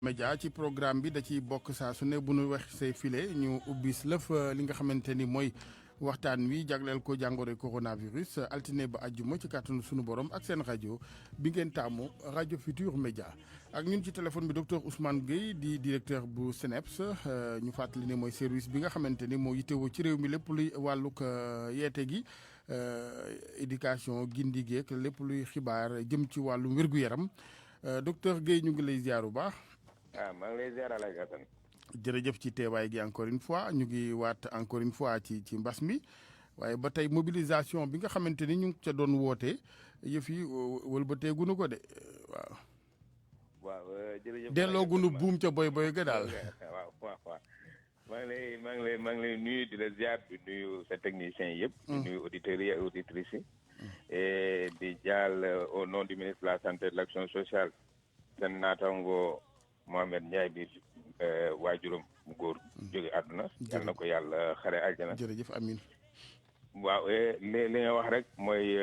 média ci programme bi da ciy bokk saa su ne bu nu wax say file ñu ubbis lëf li nga xamante ni mooy waxtaan wi jagleel ko jàngoro coronavirus altine ba àjjuma ci kàttanu sunu borom ak seen rajo bi ngeen taamu rajo Futur Média ak ñun ci téléphone bi docteur Ousmane Gueye di directeur bu SNEIPS ñu fàttali ne mooy service bi nga xamante ni moo yittewoo ci réew mi lépp luy wàllug yeete gi éducation gindi geek lépp luy xibaar jëm ci wàllu wér-gu-yaram docteur Gueye ñu ngi lay ziar bu baax. maa ngi lay ziar Alaaji Asan. jërëjëf ci teewaay gi encore une fois ñu ngi waat encore une fois ci mbas mi waaye ba tey mobilisation bi nga xamante ni ñu ngi ca doon woote yëf yi wëlbateegunu ko de waaw. waaw jërëjëf. delloogunu buum ca boy boy ga daal. waaw maa ngi lay nuyu di la ziar di nuyu sa technicien yëpp. di nuyu auditeurs yi ak auditrices yi. et di jaal au nom du ministre de la santé et de l'action sociale seen naataango Mohamed Ndiaye bi waajuram bu góor jóge àdduna yal na ko yàlla xare aljana. jërëjëf amiin. waaw li nga wax rek mooy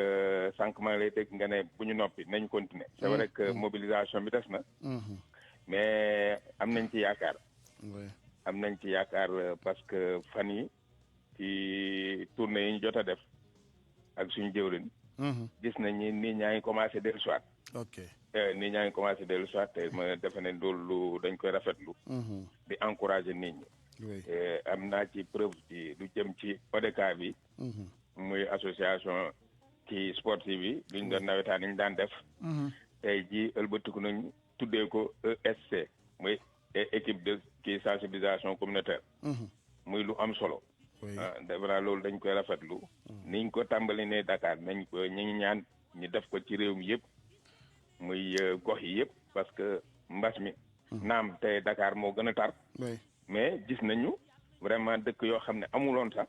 sànq maa ngi lay dégg nga ne bu ñu noppi nañ continuer. c'est vrai que mobilisation bi des na. mais am nañ ci yaakaar. am nañ ci yaakaar parce que fan yi ci tournée yi ñu jot a def ak suñu jëwrin gis nañ ni nit ñaa ngi commencé dellu soit. ok nit ñaa ngi commencé dellu soit te ma defe ne loolu dañ koy rafetlu. di encourager nit ñi. am naa ci preuve ci lu jëm ci ODCAV bi. muy association ci sportive yi luñ doon nawetaan yi ñu daan def. tey jii ëlbatiku nañ tuddee ko ESC muy équipe de kii sensibilisation communautaire. muy lu am solo. defe naa loolu dañ koy rafetlu. niñ ko tàmbali ne Dakar nañ ko ñu ngi ñaan ñu def ko ci réew mi yëpp. muy gox yi yëpp parce que mbas mi. naam tey Dakar moo gën a tar. mais gis nañu vraiment dëkk yoo xam ne amuloon sax.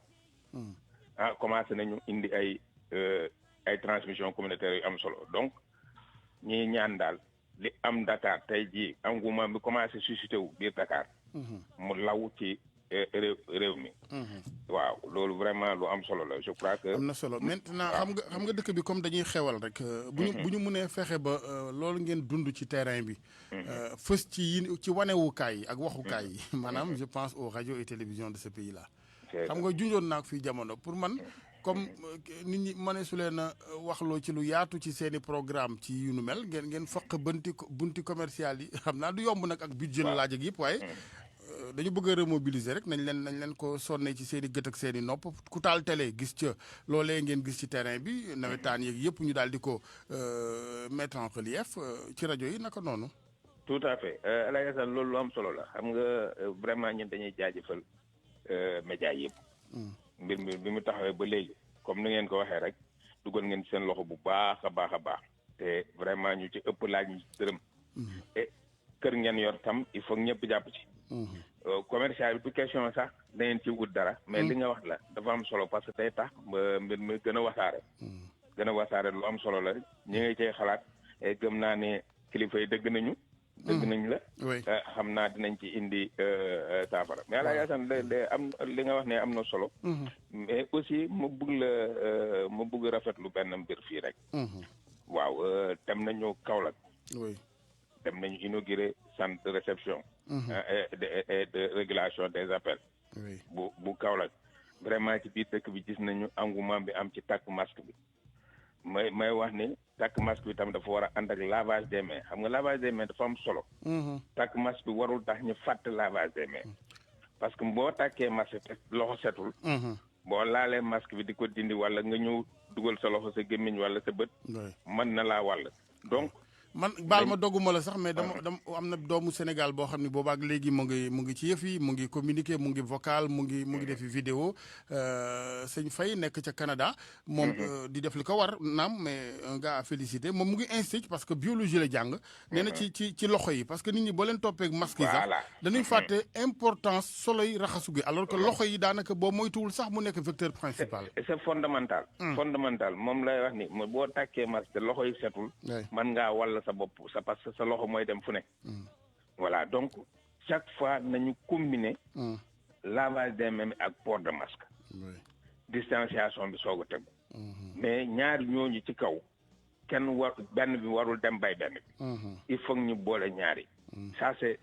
commencé nañu indi ay transmission communautaire yu am solo donc ñi ñaan daal li am Dakar tey jii engouement bi commencé suscité wu biir Dakar. mu law ci réew mi. waaw loolu vraiment lu am solo la je crois que. am na solo maintenant xam nga dëkk bi comme dañuy xewal rek. bu ñu mënee fexe ba loolu ngeen dund ci terrain bi. fës ci wanewukaay yi ak waxukaay yi. maanaam je pense aux radios et télévisions de ce pays là. xam nga junjoon naa ko fii jamono pour man comme nit ñi mëne su leen a waxloo ci lu yaatu ci seen i programme ci yu nu mel ngeen faq bunti commercial yi xam naa du yomb nag ak budget la laaj ak yëpp waaye. dañu bëgg a remobiliser rek nañ leen ko sonne ci seen i gët ak seen i nopp ku taal télé gis ca loolee ngeen gis ci terrain bi nawetaan yeeg yëpp ñu daal di ko mettre en relief ci rajo yi naka noonu. tout à fait El Hadj Assane loolu lu am solo la xam nga vraiment ñun dañuy jaajëfal média yëpp. mbir mi bi mu taxawee ba léegi comme ni ngeen ko waxee rek dugal ngeen seen loxo bu baax a baax a baax te vraiment ñu ci ëpp laaj ñu ci dërëm. et kër ngeen yor tam il faut ñëpp jàpp ci. commercial bi du question sax da ngeen ci wut dara. mais li nga wax la dafa am solo parce que tey tax ba mbir mi gën a wasaare. gën a wasaare lu am solo la ñi ngay cay xalaat gëm naa ne kilifa yi dëgg nañu. dëgg nañ la. xam naa dinañ ci indi saafara. mais Alaaji Asan am li nga wax ne am na solo. mais aussi mu bëgg rafetlu benn mbir fii rek. waaw dem nañu Kaolack. dem nañu inauguré centre de réception. et de régulation des appels. bu Kaolack vraiment ci biir dëkk bi gis nañu engouement bi am ci takk masque bi. may wax ni takk masque bi tam dafa war a ànd ak lavage des mains xam nga lavage des mains dafa am solo. takk masque bi warul tax ñu fàtte lavage des mains. parce que boo takkee masque te loxo setul. boo laalee masque bi di ko dindi wala nga ñëw dugal sa loxo sa gémmiñ wala sa bët. mën na laa wàll donc. man baal ma dogguma la sax mais dama am na doomu Sénégal boo xam ne boobaak léegi mu ngi ci yëf yi mu ngi communiquer mu ngi vocal mu ngi defi vidéo sëñ Faye nekk ca Canada moom di def li ko war naam mais un gars à féliciter moom mu ngi insiste parce que biologie la jàng nee na ci loxo yi parce que nit ñi boo leen toppee masque yi sax dañuy fàtte importance solo yi raxasu gi alors que loxo yi daanaka boo moytuwul sax mu nekk vecteur principal. c'est fondamental. fondamental moom lay wax ni boo tàkkee masque te loxo yi setul mën ngaa wàll sa bopp sa parce que sa loxo mooy dem fu ne. voilà donc chaque fois nañu combiner. lavage des mains ak port de masque. distanciation bi soog a tegu. mais ñaari ñooñu ci kaw kenn benn bi warul dem bay benn bi. il faut ñu boole ñaari ça c'est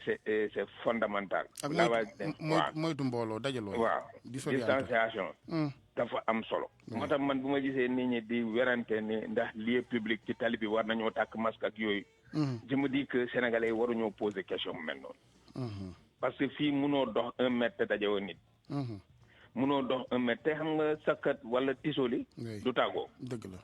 fondamental. ak moytu mbooloo dajaloo. waaw distanciation. dafa am solo. moo tax man bu ma gisee nit ñi di werante ni ndax lieu public ci tali bi war nañoo tàkk masque ak yooyu. je me dis que sénégalais yi waruñoo poser question mu mel noonu. parce que fii munoo dox 1 mètre te dajewoo nit. munoo dox 1 mètre te xam nga sakkat wala tisoli. du tàggoo. dëgg la.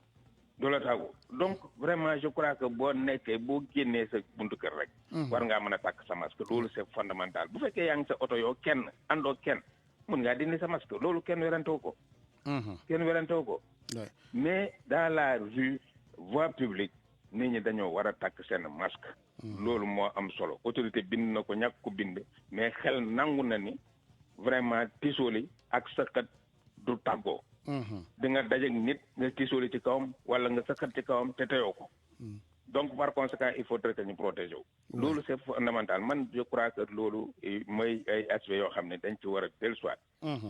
du la tàggoo donc vraiment je crois que boo nekkee boo génnee sa buntu kër rek. war ngaa mën a tàkk sa masque loolu c'est fondamental bu fekkee yaa ngi sa oto yoo kenn àndoo kenn mun ngaa dindi sa masque loolu kenn werantewu ko. kenn werantewu ko. mais dans la rue voie publique nit ñi dañoo war a takk seen masque. loolu moo am solo autorité bind na ko ñàkk ko bind mais xel nangu na ni vraiment tisooli ak sëkkat du tàggoo. di nga dajeeg nit nga tisooli ci kawam wala nga sëkkat ci kawam te teyoo ko. donc par conséquent il faudrait que ñu protéger wu. loolu c'est fondamental man je crois que loolu mooy ay aspects yoo xam ne dañ ci war a dellusiwaat.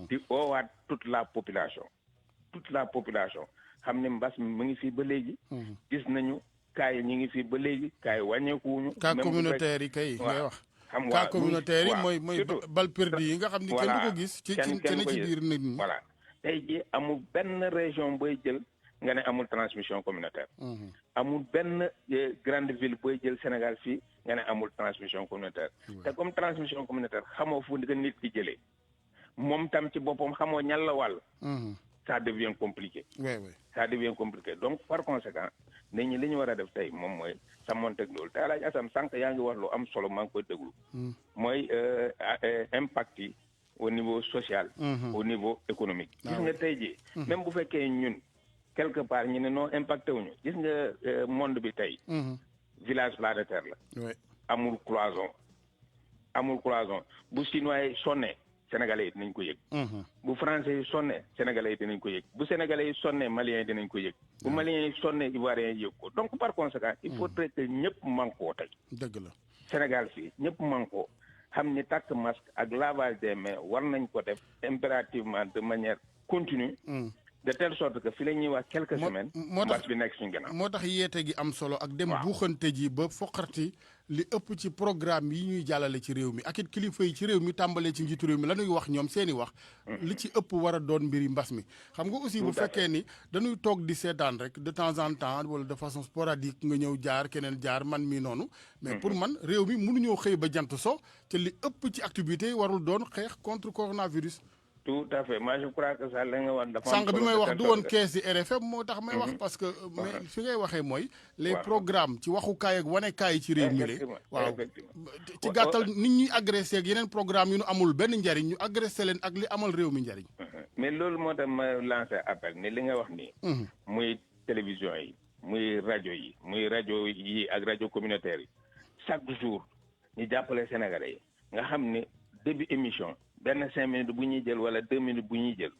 di oowaat toute la population xam ne mbas mi mu ngi fii ba léegi. gis nañu cas yi ñu ngi fii ba léegi cas yi wàññeekuwuñu. cas communautaire yi kay ngay wax. xam nga cas communautaire yi mooy bal perdu yi nga xam ni kenn du ko gis. ci biir nit ñi. voilà tey jii amul benn région booy jël nga ne amul transmission communautaire. amul benn grande ville booy jël Sénégal fii nga ne amul transmission communautaire. te comme transmission communautaire xamoo fu nga nit ki jëlee moom tam ci boppam xamoo ñan la wàll. ça devient compliqué. oui. ça devient compliqué donc par conséquent nit ñi li ñu war a def tey moom mooy sàmmonteeg loolu te Alaaji Assane sànq yaa ngi wax lu am solo maa ngi koy déglu. mooy impact yi au niveau social. au niveau économique. gis nga tey jii. même bu fekkee ñun quelque part ñu ne noo impacté wuñu gis nga monde bi tey. village planétaire la. oui amul cloison bu chinois yi sonnee sénégalais yi dinañ ko yëg. bu français yi sonnee sénégalais yi dinañ ko yëg bu sénégalais yi sonnee maliens yi dinañ ko yëg. bu maliens yi sonnee ivoiriens yi yëg ko donc par conséquent il faudrait que ñëpp mànkoo tey. dëgg la Sénégal fii ñëpp mànkoo xam ni takk masque ak lavage des mains war nañ ko def impérativement de manière continue. de telle sorte que fi la ñuy wax quelques semaines. mbas bi nekk suñu gannaaw moo tax yeete gi am solo ak dem buuxante ji ba foqarti li ëpp ci programme yi ñuy jàllale ci réew mi ak it kilifa yi ci réew mi tàmbalee ci njiitu réew mi la ñuy wax ñoom seeni wax. li ci ëpp war a doon mbiri mbas mi. xam nga aussi bu fekkee ni dañuy toog di seetaan rek de temps en temps wala de façon sporadique nga ñëw jaar keneen jaar man mi noonu. mais pour man réew mi mënuñoo xëy ba jant so te li ëpp ci activité yi warul doon xeex contre coronavirus. tout à fait moi je crois que ça la nga wax dafa sànq bi may wax du woon kees di RFM moo tax may wax parce que mais fi ngay waxee mooy les programmes ci waxukaay ak wanekaay yi ci réew mi waaw ci gàttal nit ñi agressé ak yeneen programme yu nu amul benn njariñ ñu agressé leen ak li amal réew mi njariñ mais loolu moo tax ma lancé appel ne li nga wax nii muy télévision yi muy rajo yi ak rajo communautaire yi chaque jour ñu jàppale Sénégalais yi nga xam ne début émission benn 5 minutes bu ñuy jël wala 2 minutes bu ñuy jël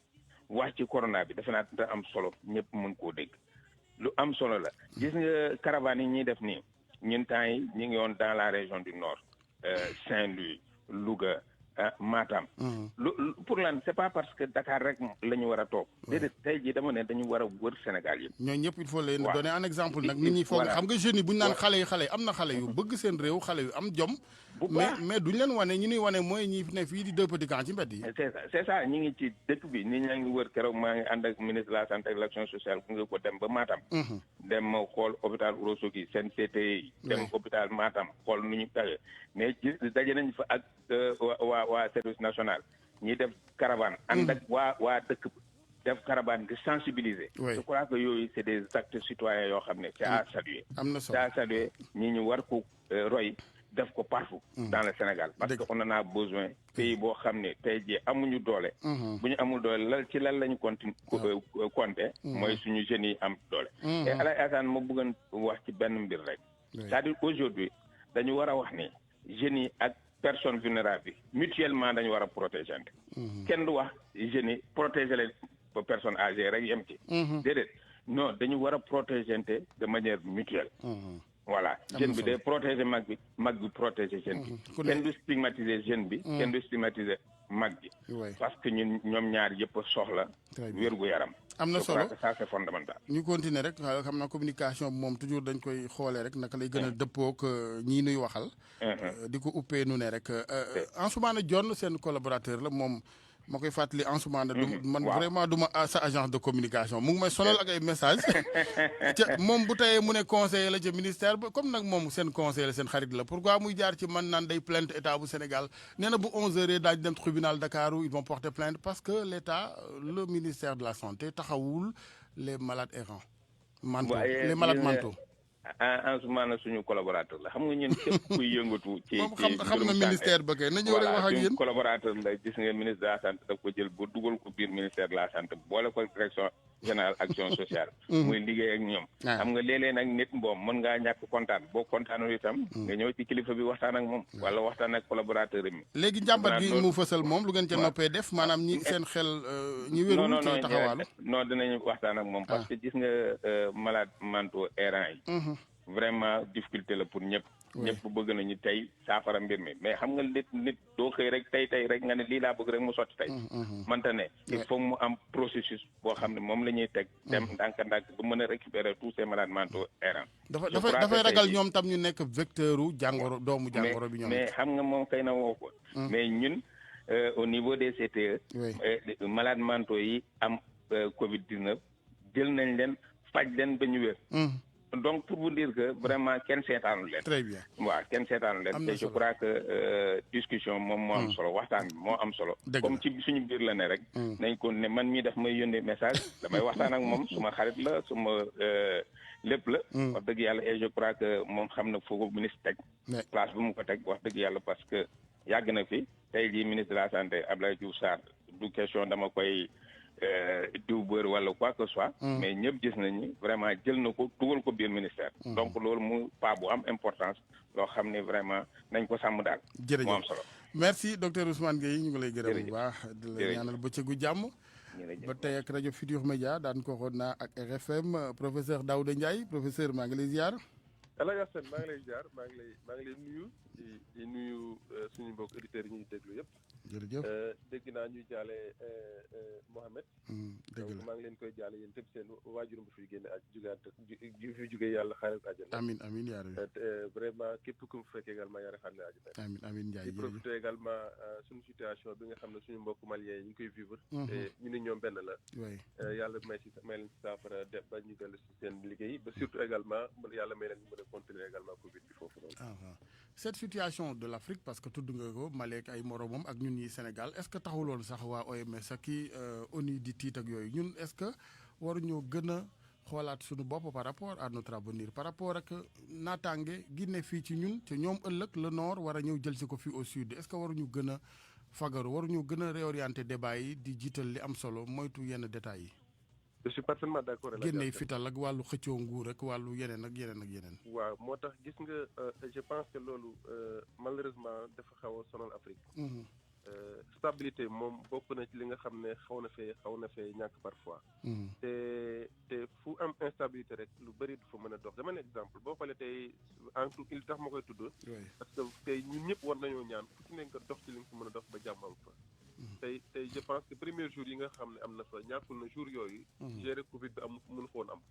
wax ci corona bi dafa naa am solo ñëpp mën koo dégg lu am solo la gis nga caravane yi ñuy def nii ñun temps yi ñu ngi woon dans la région du Nord Saint-Louis Louga Matam pour lan c'est pas parce que Dakar rek la ñu war a toog déedéet tey jii dama ne dañu war a wër Sénégal yëpp ñooñu ñëpp il faut leen donner un exemple nag nit ñi foog xam nga jeunes yi bu ñu naan xale yi am na xale yu bëgg seen réew xale yu am jom mais duñ leen wane ñi ñuy wane mooy ñi ne fii di deux petits camps ci mbedd yi c'est ça ñi ngi ci dëkk bi nit ñaa ngi wër keroog maa ngi ànd ak ministre de la santé et de l'action sociale ku nga ko dem ba Matam dem xool hôpital Ourossogui seen CTE dem hôpital Matam xool nu ñu taxe mais gis daje nañ fa ak waa service national ñi def caravane ànd ak waa dëkk def caravane di sensibiliser je crois que yooyu c'est des actes citoyens yoo xam ne c'est à saluer c'est à saluer ñi ñu war ko roy def ko partout dans le Sénégal parce que on en a besoin pays boo xam ne tey jii amuñu doole bu ñu amul doole lan lañu compter mooy suñu jeunes yi am doole et Alaaji Assane ma bëggoon wax ci benn mbir rek c'est-à-dire aujourd'hui dañu war a wax ni jeunes yi ak personnes vulnérables yi mutuellement dañu war a protéger kenn du wax jeunes yi protéger les personnes âgées rek yem ci déedéet non dañu war a protéger de manière mutuelle voilà jeune bi day protéger mag bi protéger jeune bi kenn du stigmatiser jeune bi kenn du stigmatiser mag bi parce que ñoom ñaar yëpp soxla wérgu yaram am na solo ça c'est fondamental ñu continuer rek xam naa communication bi moom toujours dañ koy xoolee rek naka lay gën a dëppook ñii nuy waxal di ko uppee nu ne rek Ansoumana Dione seen collaborateur la moom ma koy fàttali Ansoumana du man vraiment du ma sa agence de communication mu ngi may sonal ak ay message ca moom bu teyee mu ne conseiller la ca ministère ba comme nag moom seen conseiller la seen xarit la pourquoi muy jaar ci man naan day plainte état bu Sénégal nee na bu 11h daañu dem tribunal Dakar où ils vont porter plainte parce que l'état le ministère de la santé taxawul les malades errants mentaux les malades mentaux Ansoumana suñu collaborateur la xam nga ñun képp kuy yëngatu ci moom xam na ministère ba kay na ñëw rek wax ak yéen collaborateur la gis nga ministre de la santé daf ko jël ba dugal ko biir ministère de la santé boole ko direction générale action sociale muy liggéey ak ñoom xam nga léeg-léeg nag nit mboom mën ngaa ñàkk kontaan boo kontaanul itam nga ñëw ci kilifa bi waxtaan ak moom wala waxtaan ak collaborateur mi léegi njàmbat gi mu fësal moom lu ngeen ca noppee def maanaam ñi seen xel ñi wérul ci taxawaalu non dinañu waxtaan ak moom parce que gis nga malade mentaux errants yi vraiment difficulté la pour ñëpp bëgg nañu tey saafara mbir mi mais xam nga nit doo xëy rek tey rek nga ne lii laa bëgg rek mu sotti tey manta ne il faut mu am processus boo xam ne moom la ñuy teg dem ndànk-ndànk ba mën a récupérer tous ces malades mentaux errants dafay ragal ñoom tam ñu nekk vecteuru jàngoro doomu jàngoro bi ñoom mais xam nga moom xëy na woo ko mais ñun au niveau des CTE malades mentaux yi am Covid 19 jël nañ leen faj leen ba ñu wér donc pour vous dire que vraiment kenn seetaanu leen. très bien waaw kenn seetaanu leen. te je crois que discussion moom moo am solo waxtaan bi moo am solo. comme ci suñu biir la ne rek. nañ ko ne man mii daf may yónnee message damay waxtaan ak moom suma xarit la suma lépp la. wax dëgg yàlla et je crois que moom xam na foofu ministre teg. place bu mu ko teg wax dëgg yàlla parce que yàgg na fi tey jii ministre de la santé Abdoulaye Diouf Sarr du question dama koy. diw bër wala quoi que soit mais ñëpp gis nañu vraiment jël na ko dugal ko biir ministère donc loolu mu pas bu am importance loo xam ne vraiment nañ ko sàmm daal moo am solo merci docteur Ousmane Gueye ñu ngi lay gërëm bu baax di la ñaanal bëccëgu jàmm ba tey ak rajo Futur Média daan ko xoon naa ak RFM professeur Daouda Ndiaye professeur maa ngi lay ziar Alaaji Assane maa ngi lay ziar maa ngi lay nuyu di nuyu suñu mbokk auditeurs yi ñuy déglu yëpp jërëjëf dégg naa ñuy jaale Mohamed dëgg la maa ngi leen koy jaale yéen tëb seen waajurum bu fi génne ak fi jugee yàlla xaaral àjjana amiin yaa rabbi vraiment képp ku mu fekk également yàlla xaaral àjjana amiin Ndiaye di profité également suñu situation bi nga xam ne suñu mbokk malien yi ñu ngi koy vivre te ñu ne ñoom benn la yàlla may leen si saafara de ba ñu dellu si seen liggéey ba surtout également yàlla may leen ñu mën a continuer également Covid bi foofu noonu cette situation de l'Afrique parce que tudd nga ko Mali ak ay moromam ak ñun ñi Sénégal est-ce que taxuloon sax waa OMS ak kii ONU di tiit ak yooyu ñun est-ce que waruñoo gën a xoolaat suñu bopp par rapport à notre avenir par rapport ak naataange Guinée fii ci ñun te ñoom ëllëg le nord war a ñëw jël si ko fii au sud est-ce que waruñu gën a fagaru waruñu gën a réorienter débat yi di jiital li am solo moytu yenn détails yi. je suis parfaitement d'accord. génne fital ak wàllu xëccoo nguur ak wàllu yeneen ak yeneen ak yeneen. waaw moo tax gis nga je pense que loolu malheureusement dafa xaw a sonal Afrique. stabilité moom bokk na ci li nga xam ne xaw na fee ñàkk parfois. te fu am instabilité rek lu bëri du fa mën a dox dama ne exemple boo xoolee tey en tout il tax ma koy tudd. parce que tey ñun ñëpp war nañoo ñaan ku ci nekk nga dox ci li nga fa mën a dox ba jàmm am fa. tey je pense que premier jour yi nga xam ne am na fa ñàkkul na jour yooyu. gérer Covid bi mënu fa woon am.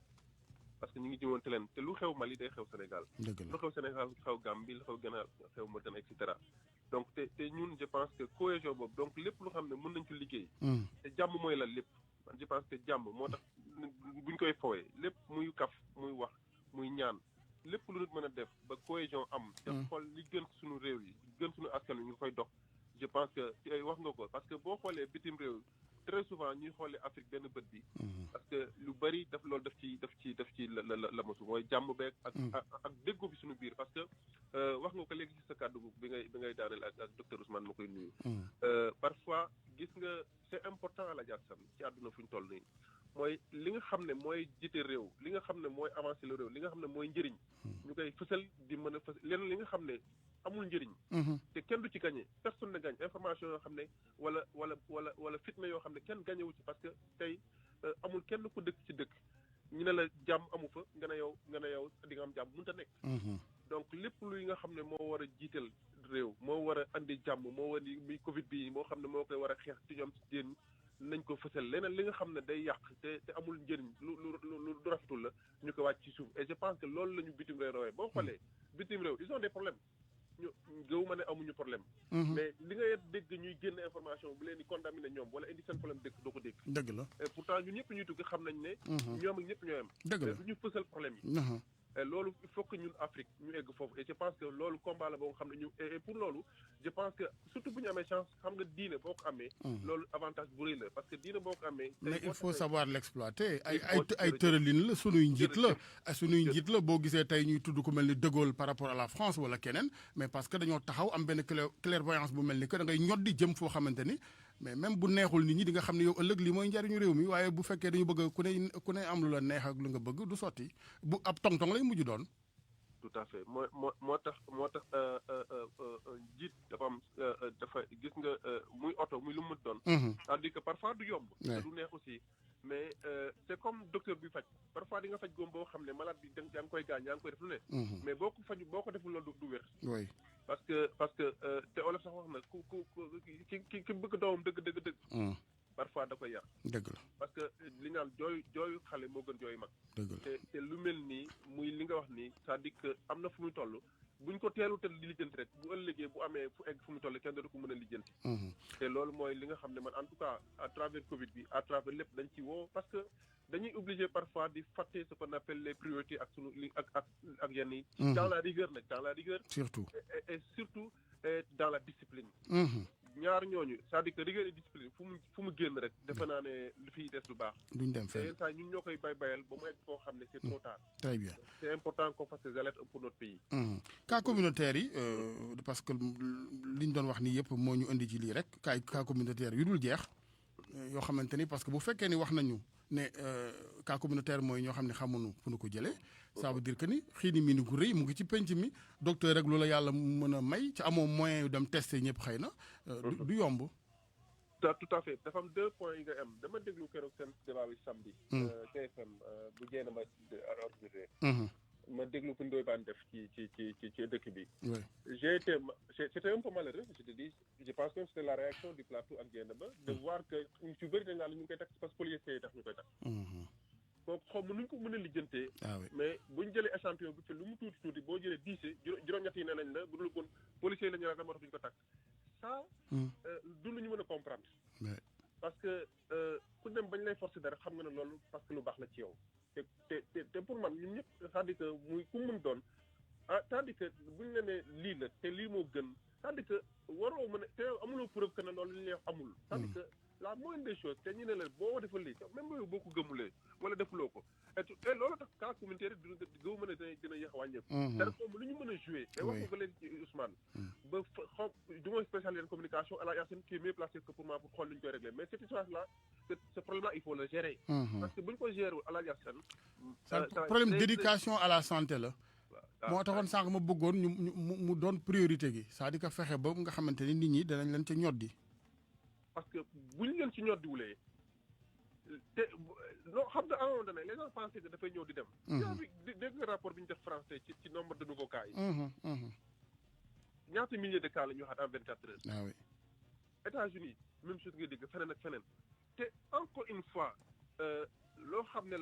parce que ñu ngi jëmoon te leen te lu xew Mali day xew Sénégal. lu xew Sénégal xew Gambie lu xew Ghana xew Mauritanie et cetera. donc te ñun je pense que cohésion boobu donc lépp lu xam ne mën nañ ci liggéey. te jàmm mooy la lépp man je pense que jàmm moo tax buñ koy fowee lépp muy kaf muy wax muy ñaan lépp lu nit mën a def ba cohésion am. te xool li gën suñu réew yi gën suñu askan wi ñu koy dox. je pense que wax nga ko parce que boo xoolee bitim réew très souvent ñuy xoolee Afrique benn bët bi. parce que lu bari loolu daf ci la mosu mooy jàmm beeg. ak déggoo bi suñu biir parce que wax nga ko léegi ci sa kàddu bi ngay daaneel ak docteur Ousmane ma koy nuyu. parfois gis nga c'est important à la jàssam ci àdduna fu ñu toll nii mooy li nga xam ne mooy jiite réew li nga xam ne mooy avancer le réew li nga xam ne mooy njëriñ. ñu koy fësal di mën a fësal leneen li nga xam ne. amul njëriñ. te kenn du ci gagné personne ne gagne information yoo xam ne wala fitna yoo xam ne kenn gagné wu ci parce que tey amul kenn ku dëkk ci dëkk ñu ne la jàmm amu fa nga ne yow di nga am jàmm mënut a nekk. andi jàmm moo wane muy Covid bi moo xam ne moo koy war a xeex ci ñoom ci jéem nañ ko fësal leneen li nga xam ne day yàq te amul njëriñ lu rafetul la ñu ko wàcc ci suuf et je pense que loolu la ñu bitim réew rawee boo xoolee bitim réew ils ont des problèmes ñu gëwuma ne amuñu problème mais li nga dégg ñuy génn information bu leen di contaminé ñoom wala indi seen problème dëkk doo ko dégg dëgg la et pourtant ñun ñëpp ñuy tukki xam nañ ne ñoom ak ñëpp ñoo yem dëgg la du ñu fësal problème yi et loolu il faut que ñun Afrique ñu egg foofu et je pense que loolu combat la boo xam ne ñu et pour loolu je pense que surtout bu ñu amee chance xam nga diine boo ko amee loolu avantage bu rëy la parce que diine boo ko amee mais il faut savoir l'exploiter ay tëralin la sunuy njiit la boo gisee tey ñuy tudd ku mel ni De Gaulle par rapport à la France wala keneen mais parce que dañoo taxaw am benn clairvoyance bu mel ni que da ngay ñoddi jëm foo xamante ni mais même bu neexul nit ñi di nga xam ne yow ëllëg lii mooy njariñu réew mi waaye bu fekkee dañu bëgg ku ne am lu la neex ak lu nga bëgg du sotti bu ab tong-tong lay mujj doon. tout à fait moo tax njiit dafa am dafa gis nga muy oto muy lu mu doon. c'est-à-dire que parfois du yomb. te du neex aussi mais c'est comme docteur bi faj parfois di nga faj góom boo xam ne malade bi yaa ngi koy gaañ yaa ngi koy def lu ne. mais boo ko deful loolu du wér. oui parce que te olof sax wax na ki bëgg doomam dëgg. parfois da koy yàq. dëgg la parce que li naan jooyu xale moo gën jooyu mag. dëgg la te lu mel nii muy li nga wax nii c'est-à-dire que am na fu muy toll buñ ko teelu te di lijjanti rek bu ëllëgee bu amee fu egg fu muy toll kenn dootu ko mën a lijjanti. te loolu mooy li nga xam ne man en tout cas à travers Covid bi à travers lépp dañ ci woo parce que dañuy obligé parfois di fàtte ce qu'on appelle les priorités ak sunu li ak yenn yi. dans la rigueur nag dans la rigueur. surtout et surtout dans la discipline. ñaar ñooñu c'est-à-dire que rigueur et discipline fu mu génn rek defe naa ne lu fiy des lu baax. duñ dem fenn te ñun ñoo koy bayal ba mu egg foo xam ne c'est trop tard. très bien c'est important qu'on fasse des alertes pour notre pays. cas communautaire yi parce que li ñu doon wax nii yëpp moo ñu indi ci lii rek cas communautaire yu dul jeex yoo xamante ni parce que bu fekkee ni wax nañu ne cas communautaire mooy ñoo xam ne xamuñu fu nu ko jëlee. ça veut dire que ni xii ni miini gu rëy mu ngi ci penc mi docteur rek loola yàlla mën a may ci amoo moyen yu dem tester ñëpp xëy na. du yomb. tout à fait dafa am 2 points yi nga am dama déglu keroog seen débat bi samedi. TFM bu jéem a organisé. ma déglu ko Ndoye Bane def ci dëkk bi. j'ai été c'était un peu malheureux je te dis je pense que c'était la réaction du plateau ak Dieynaba de voir que ñu ci bëri dañ naan ñu ngi koy tax parce que policiers yi tax ñu koy tax. kooku xaw ma nu ñu ko mën a lijjantee. mais bu ñu jëlee échantillon bi fi lu mu tuuti boo jëlee 10 juróom-ñett yi nee nañ la bu dul bon policiers yi la ñu ragal moo tax duñu ko takk ça. du lu ñu mën a comprendre. parce que ku dem bañ lay forcer dara xam nga ne loolu parce que lu baax la ci yow. te pour man ñun ñëpp c'est-à-dire que muy ku mun doon c'est-à-dire que bu ñu la nee lii la te lii moo gën c'est-à-dire que waroo mën a te amuloo preuve que ne loolu li ñuy wax amul. c'est-à-dire que la moindre des choses te ñu ne la boo defal lii même boo ko gëmulee wala defuloo ko et loolu tax cas communautaire dina gëw mën a dina yéex a wàññeeku. c'est-à-dire que lu ñu mën a jouer. te wax ko léegi ci Ousmane. ba du ma spécialisé en communication à la Yacine qui est mieux placé que pour moi pour xool lu ñu koy régler mais cette histoire-là ce problème-là il faut le gérer. parce que bu ñu ko gérer à la Yacine. problème d'éducation à la santé la. moo taxoon sànq ma bëggoon mu doon priorité gi c'est-à-dire que fexe ba nga xamante ni nit ñi danañ leen ca ñoddi. parce que bu ñu leen ci ñoddiwulee te loo xam nga à un moment donné les gens pensaient que dafay ñëw di dem. yaa ngi dégg nga rapport bi ñu def français ci nombre de nouveaux cas yi. ñaata milliers de cas la ñu waxaat en 24 heures. ah oui. États-Unis même chose nga dégg feneen ak feneen te encore une fois loo xam ne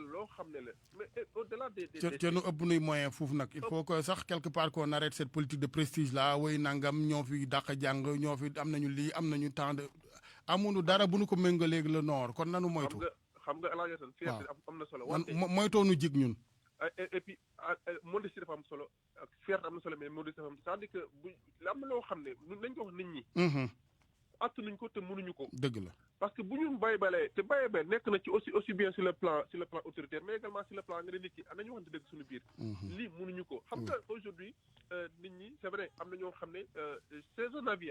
la mais au-delà des. te nu ëpp nuy moyen foofu nag il faut que sax quelque part qu'on arrête cette politique de prestige là way nangam ñoo fi dàq jàng ñoo fi am nañu lii am nañu temps de amuñu dara bu nu ko méngaleeg le nord kon nanu moytu. xam nga El Hadj fierté am na solo. wante moytoo nu jig ñun. et puis modestie dafa am solo ak fierté am na solo mais modestie dafa am c'est-à-dire que bu am na loo xam ne nañ ko wax nit ñi. attanuñ ko te mënuñu ko. dëgg la parce que bu ñu bàyyi te bàyyi nekk na ci aussi bien sur le plan autoritaire mais également sur le plan nga ne nit ki nañu waxante dëgg suñu biir. lii mënuñu ko. xam nga aujourd'hui nit ñi c'est vrai am na ñoo xam ne c'est un avis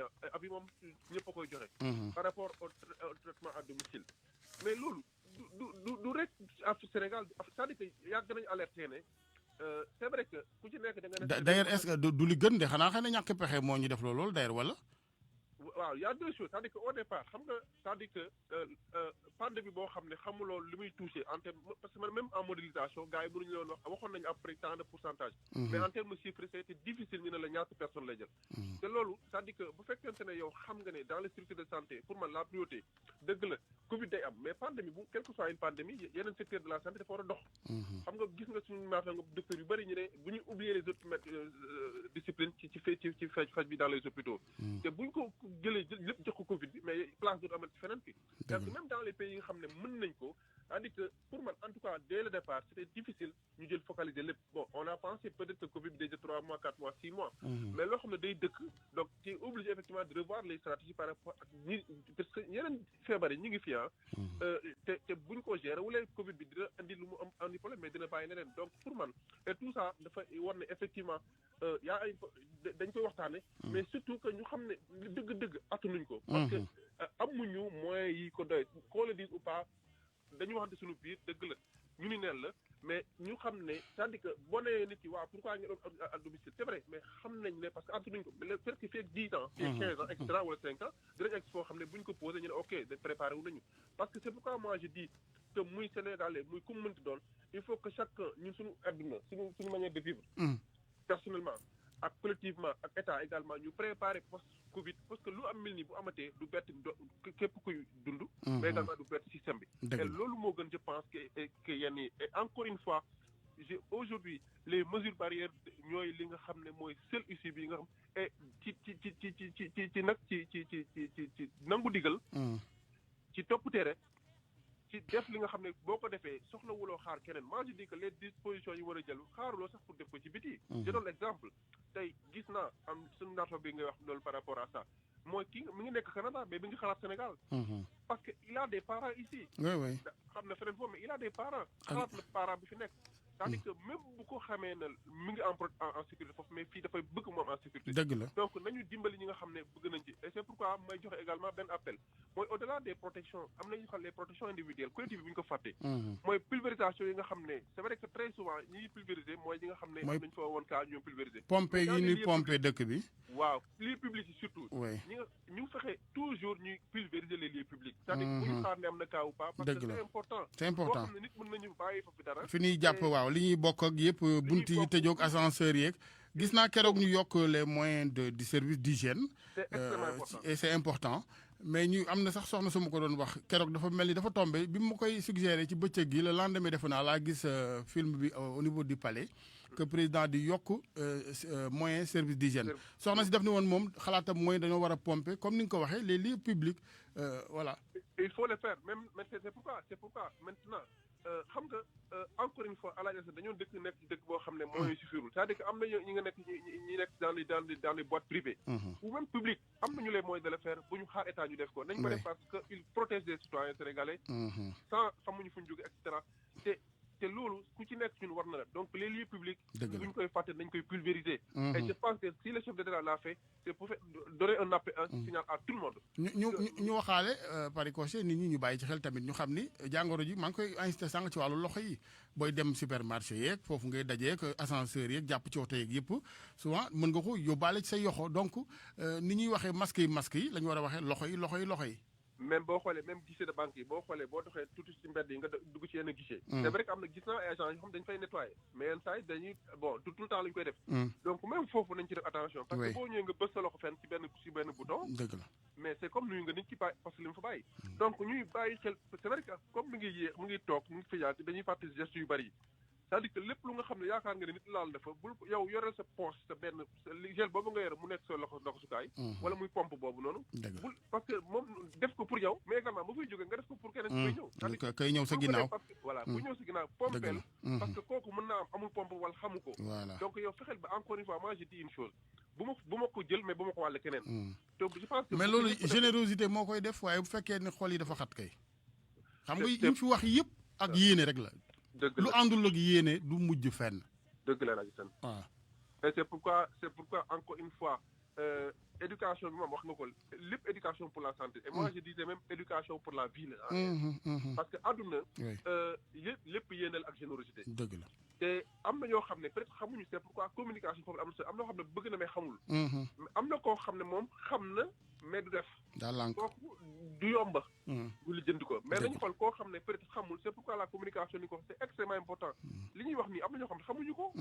moom ñëpp a koy joxe. par rapport au traitement à domicile. mais loolu du rek Sénégal c'est-à-dire que yàgg nañu alerté ne c'est vrai que ku ci nekk da nga. d'ailleurs est-ce que du li gën de xanaa xëy na ñàkk pexe moo ñu def loolu d'ailleurs wala. waaw y a deux choses c'est-à-dire que au départ xam nga c'est-à-dire que pandémie boo xam ne xamuloo li muy touché en terme parce que même en modélisation gars yi mënuñu leen wax waxoon nañu après tant de pourcentage mais en terme chiffre c'était difficile ñu ne la ñaata personne lay jël te loolu c'est-à-dire que bu fekkente ne yow xam nga ne dans les structures de santé pour man la priorité dëgg la Covid day am mais pandémie bu quelle que soit une pandémie yeneen secteur de la santé dafa war a dox xam nga gis nga suñu maata nga docteur yu bëri ñu ne bu ñu oublier les autres disciplines ci faj bi dans les hôpitaux te buñ ko jëlee lépp jox ko Covid bi mais place dootu amal ci feneen fi parce que même dans les pays yi nga xam ne mën nañ ko c'est-à-dire que pour man en tout cas dès le départ c'était difficile ñu jël focaliser lépp bon on a pensé peut-être que Covid bi déjà 3 mois 4 mois 6 mois mais loo xam ne day dëkk donc tu es obligé effectivement de revoir les stratégies par rapport ak ñi parce que yeneen feebar yi ñu ngi fi te buñ ko gérer wulee Covid bi dina andi lu mu am andi problème mais dina bàyyi leneen donc pour man et tout ça dafa war ne effectivement yaa ay dañ koy waxtaane mais surtout que ñu xam ne dëgg-dëgg attanuñ ko parce que amuñu moyens yi ko doy qu'on le dise ou pas dañu waxante suñu biir dëgg la ñu ni neen la mais ñu xam ne c'est-à-dire que boo nee nit ki waaw pourquoi ngeen doon à domicile c'est vrai mais xam nañ ne parce que attanuñ ko peut-être que fii ak 10 ans fii ak 15 ans et cetera wala 5 ans dinañ egg foo xam ne buñ ko posé ñu ne ok de préparé wu nañu parce que c'est pourquoi moi je dis que muy Sénégalais muy ku mu mënti doon il faut que chacun ñun suñu adduna suñu manière de vivre personnellement ak collectivement ak état également ñu préparer post Covid parce que lu am mel ni bu amatee du bett képp kuy dund mais également du bett système bi et loolu moo gën je pense que yenn yi et encore une fois aujourd'hui les mesures barrières ñooy li nga xam ne mooy seul issue bi nga xam et ci nag ci nangu digal ci topp tere ci def li nga xam ne boo ko defee soxla wuloo xaar keneen moi je dis que les dispositions yi war a jël xaaruloo sax pour def ko ci biti je donne l'exemple tey gis naa am suñu naata bi ngay wax loolu par rapport à ça mooy kii mi ngi nekk Canada mais mi ngi xalaat Sénégal parce que il a des parents ici xam na feneen foofu mais il a des parents xalaat na parent bi fi nekk c'est-à-dire que même bu ko xamee ne mi ngi en sécurité foofu mais fii dafay bëgg moom en sécurité dëgg la donc nañu dimbali ñi nga xam ne bëgg nañ ci et c'est pourquoi may joxe également benn appel mooy au-delà des protections am nañu xam les protections individuelles collective bi bu ñu ko fàtte mooy pulvérisation yi nga xam ne c'est vrai que très souvent ñi pulvériser mooy ñi nga xam ne am nañu fa woon cas ñoom pulvériser pompe yi ñuy pompe dëkk bi waaw lieux publics yi surtout ñi nga ñu fexe toujours ñuy pulvériser les lieux publics c'est-à-dire bu ñu xaar ne am na cas ou pas parce que c'est important boo xam ne nit mën nañu bàyyi fa fi dara fi ñuy jàpp waaw li ñuy bokk ak yëpp bunt yi tëjoog ascenseur yeeg gis naa keroog ñu yokk les moyens du service d'hygiène et c'est important mais ñu am na sax soxna su ma ko doon wax keroog dafa mel ni dafa tombé bi ma koy suggéré ci bëccëg gi le lendemain defe naa laa gis film bi au niveau du palais que président di yokk moyen service d'hygiène soxna si def ni woon moom xalaatam mooy dañoo war a pomper comme ni nga ko waxee les lieux publics voilà il faut le faire même c'est pourquoi maintenant xam nga encore une fois à la dañoo nekk ci dëkk boo xam ne mooy suffirul c'est-à-dire que am na ñi nga nekk ñi nekk dans les boîtes privées ou même publiques am nañu les moyens de le faire bu ñu xaar état ñu def ko nañ ko def parce que il protège les citoyens sénégalais sans xamuñu fu ñu jóge et cetera te loolu ku ci nekk ñun war na la donc les lieux publics bu ñu koy fàtte nañ koy pulvériser et je pense que si le chef de l'État l'a fait c'est pour donner un appel un signal à tout le monde ñu waxaale par ricochet nit ñi ñu bàyyi ci xel tamit ñu xam ni jàngoro ji maa ngi koy incité sànq ci wàllu loxo yi booy dem supermarché yeeg foofu ngay dajeek ascenseur yeeg jàpp ci oto yeeg yëpp souvent mën nga ko yóbbaale ci say yoxo donc ni ñuy waxee masque yi la ñu war a waxee loxo yi même boo xoolee même guichet de banque yi boo xoolee boo doxee tuuti ci mbedd yi nga dugg ci yenn guichet c'est vrai que am na gis naa ay agents yoo xam dañu fay nettoyer mais yenn saa yi dañuy bon tout le temps la ñu koy def donc même foofu nañ ci def attention parce que boo ñëwee nga bës sa loxo fenn ci benn bouton dëgg la mais c'est comme nuyu nga nit ki bàyyi parce que li mu fa bàyyi donc ñuy bàyyi xel c'est vrai que comme mi ngi yéex mu ngi toog mu ngi fi yàgg dañuy fàtte gestes yu bari yi c'est-à-dire que lépp lu nga xam ne yaakaar nga ne nit laal dafa bul yow yoreel sa poche sa benn gel boobu nga yore mu nekk sa loxo sukaay wala muy pompe boobu noonu bul parce que moom def ko pour yow mais également bu fay jógee nga def ko pour keneen koy ñëw kay ñëw sa ginnaaw voilà bu ñëw sa ginnaaw pompeel parce que kooku mën naa am amul pompe wala xamu ko donc yow fexeel ba encore une fois moi je dis une chose bu ma ko jël mais bu ma ko wàlle keneen donc je pense que mais loolu générosité moo koy def waaye bu fekkee ne xol yi dafa xat kay xam nga yi fi wax yëpp ak yéene rek la lu àndul ak yéene du mujj fenn dëgg la nag seen waaw et c'est pourquoi encore une fois éducation bi moom wax nga ko lépp éducation pour la santé et moi je disais même éducation pour la vie la parce que àdduna lépp yéenal ak générosité dëgg la te am na ñoo xam ne peut-être xamuñu c'est pourquoi communication foofu am na ñoo xam ne bëgg na mais xamul am na koo xam ne moom xam na mais du def. daa lànk kooku du yomba. du li jënd ko mais nañu xool koo xam ne peut-être xamul c'est pourquoi la communication ni ko c'est extrêmement important. li ñuy wax nii am na ñoo xam ne xamuñu ko.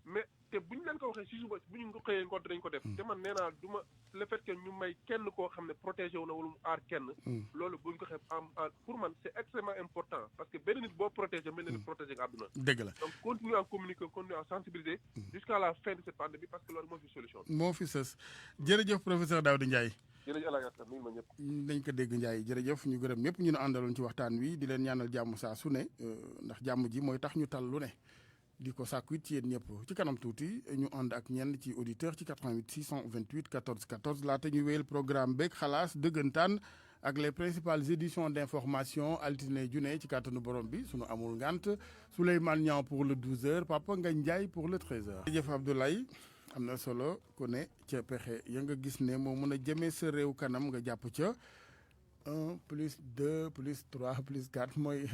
mais te bu ñu leen ko waxee si suba bu ñu ko xëyee ngoon dañ ko def. te man nee naa du ma le fait que ñu may kenn koo xam ne protégé wu na wala mu aar kenn. loolu bu ñu ko xeeb pour man c'est extrêmement important parce que benn nit boo protégé mel na ni protégé nga àdduna. dëgg la donc continuer à communiquer continuer à sensibiliser. jusqu'à la fin de cette pandémie parce que loolu moo fi solution. moo fi sës jërëjëf professeur Daouda Ndiaye. jërëjëf El Hadj Assane nuyu ma ñëpp. dañ ko dégg Ndiaye jërëjëf ñu gërëm ñëpp ñu ne àndaloon ci waxtaan wi di leen ñaanal jàmm saa su ne ndax jàmm ji mooy tax ñu tal lu ne. di ko sàkku it ci yéen ñëpp ci kanam tuuti ñu ànd ak ñenn ci auditeur ci 88 628 14 14 laata ñu wéyal programme beeg xalaas dëggantaan ak les principales éditions d'information altine junne ci kàttanu borom bi sunu amul ngant Souleymane Niang pour le 12h Papa Ngagne Ndiaye pour le 13h. jërëjëf Abdoulaye am na solo ku ne ca pexe ya nga gis ne moo mën a jëmee sa réew kanam nga jàpp ca 1 plus 2 plus 3 plus 4 mooy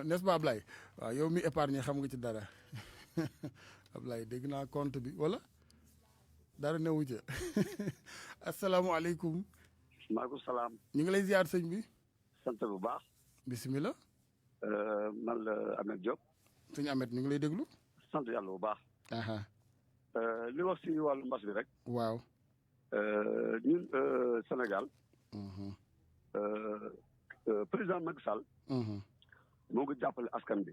n'est-ce pas Ablaye waaw yow mi épargne xam nga ci dara. Ablaye dégg naa compte bi wala dara newu ca asalaamaaleykum. maaleykum salaam. ñu ngi lay ziar sëñ bi. sant bu baax. bisimilah. man la Ahmed Diop. sëñ Ahmed ñu ngi lay déglu. sant yàlla bu baax. li wax si wàllu mbas bi rek. waaw. ñun Sénégal. président Macky Sall. moo ngi jàppale askan bi.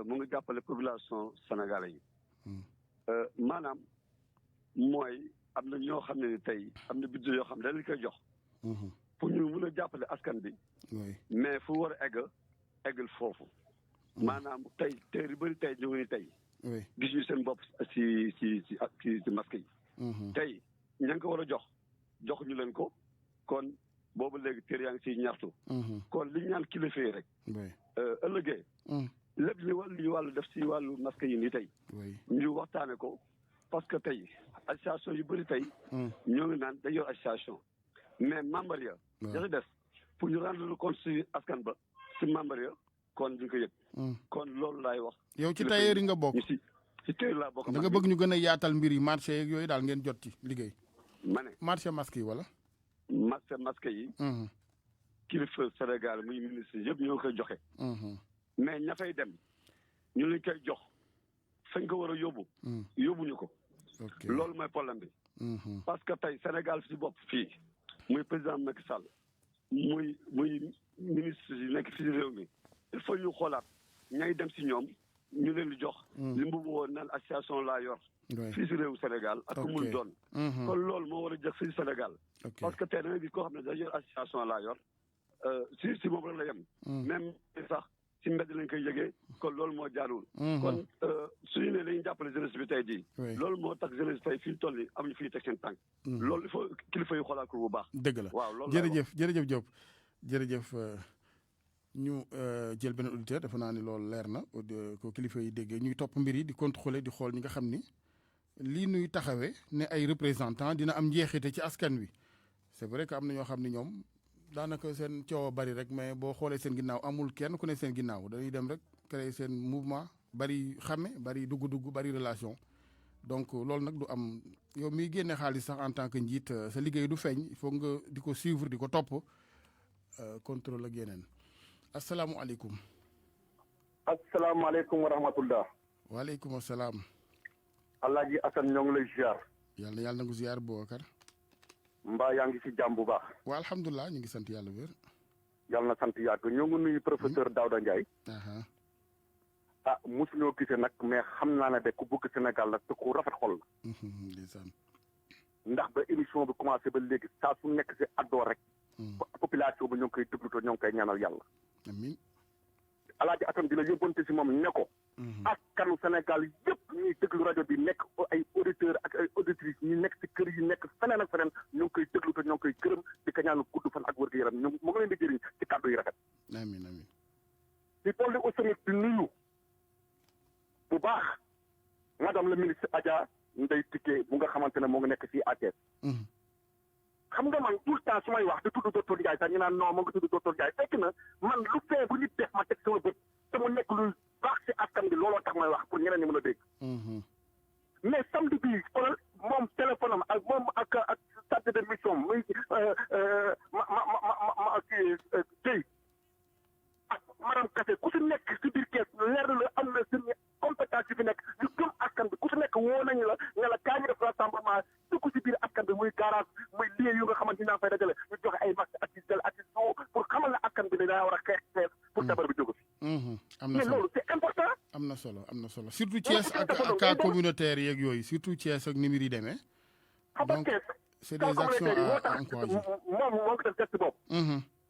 mu ngi jàppale population sénégalais yi. maanaam mooy am na ñoo xam ne ni tey am na budget yoo xam ne dañ koy jox. pour ñu mun a jàppale askan bi. mais fu war a eggal foofu. maanaam tey teer yu bëri tey ñu ngi ni tey. gis ñu seen bopp si masque yi. tey ña nga ko war a jox ñu leen ko kon boobu léegi teer yaa ngi siy ñaxtu. kon li ñu ñaan kilifa yi rek. ëllëgee. lépp li wàllu def si wàllu masque yi nii tey. ñu waxtaane ko parce que tey association yu bëri tey. ñoo ngi naan day yor association. mais membre ya. dafa des pour ñu rendre le compte si askan ba si membre ya kon duñ ko yëg. kon loolu laay wax. yow ci tailleur yi nga bokk. si tailleur laa bokk. da nga bëgg ñu gën a yaatal mbir yi marché yeeg yooyu daal ngeen jot ci liggéey. ma ne marché masque yi wala. marché masque yi. kilifa Sénégal muy ministre yëpp ñoo koy joxe. mais ña fay dem ñu leen koy jox fañ ko war a yóbbu. yóbbuñu ko. loolu mooy problème bi. parce que tey Sénégal si bopp fii muy président Macky Sall muy ministre yi nekk si réew mi il faut ñu xoolaat ñay dem si ñoom ñu leen di jox. li mu woon naan association laa yor. fii si réewu Sénégal ak ku muy doon. kon loolu moo war a jëf fii Sénégal. parce que tey da nga gis koo xam ne da yor association laa yor si moom rek la yem. même sax. ci mbedd lañ koy yëgee kon loolu moo jaarul. kon suñu ne dañuy jàppale jeunesse bi tey jii. loolu moo tax jeunesse tey fii toll nii amuñu fii teg seen tànk. loolu il faut kilifa yi xoolaat ko bu baax. dëgg la waaw loolu jërëjëf Diop jërëjëf ñu jël beneen auditeur dafa naa ni loolu leer na ko kilifa yi déggee ñuy topp mbir yi di contrôler di xool ñi nga xam ni lii nuy taxawee ne ay représentants dina am njeexite ci askan wi c'est vrai que am na ñoo xam ni ñoom. daanaka seen coow bari rek mais boo xoolee seen ginnaaw amul kenn ku ne seen ginnaaw dañuy dem rek créer seen mouvement bari xame bari dugg bari relation donc loolu nag du am yow miy génne xaalis sax en tant que njiit sa liggéey du feeñ il faut nga di ko suivre di ko topp contrôle ak yeneen asalaamualeykum. asalaamaaleykum wa rahmatullah. waaleykum salaam. Alaaji Assane ñoo ngi lay ziar. yàlla na nga ziar Boubacar. mbaa yaa ngi ci jàmm bu baax. waaw alhamdulilah ñu ngi sant yàlla wér. yàlla na sant yàgg ñoo ngi nuyu professeur Daouda Ndiaye. mosuñoo gisee nag mais xam naa ne de ku bëgg Sénégal nag te ku rafet xol la. ndax ba émission bi commencé ba léegi saa su nekk si addoo rek. population bi ñoo ngi koy déglu te ñoo ngi koy ñaanal yàlla. amiin. Alaaji Assane dina yóbbante si moom ne ko. askanu Sénégal yëpp ñuy déglu rajo bi nekk ay auditeurs ak ay auditrices ñu nekk si kër yi nekk feneen ak feneen ñoo ngi koy déglu te ñoo ngi koy gërëm di ko ñaanal gudd fan ak wér-gu-yaram ñu mu ngi leen di jëriñ ci kàddu yi rafet. amiin amiin. di dolli aussi di nuyu bu baax madame la ministre Adja Ndeye Tické bu nga xamante ne moo ngi nekk fii à Thiès. xam nga man tout le temps su may wax di tudd docteur Ndiaye sax ñu naan non moo ngi tudd docteur Ndiaye fekk na man lu fee bu nit def ma teg sama bët te mu nekk lu baax si askan bi looloo tax may wax pour ñeneen ñi mën a dégg. mais samedi bii xoolal moom téléphone am ak moom ak chargé de mission moom muy kii Guèye ak madame Kassé ku si nekk si biir kees leer la am na seen compétence yi fi nekk ñu gëm askan bi ku si nekk woo nañu la ne la kaa ñu def rassemblement dugg si biir askan bi muy garage muy lieu yu nga xamante ni naa fay dajale ñu joxe ay masque ak gel ak soo pour xamal na askan bi ne daa war a xeex pour feebar bi jóg fi. am na mais solo loolu c'est important. am na solo surtout Thiès ak cas communautaire yeeg yooyu surtout Thiès ak ni mbir yi demee. donc c'est des actions à encourager. moom moo ngi def geste boobu.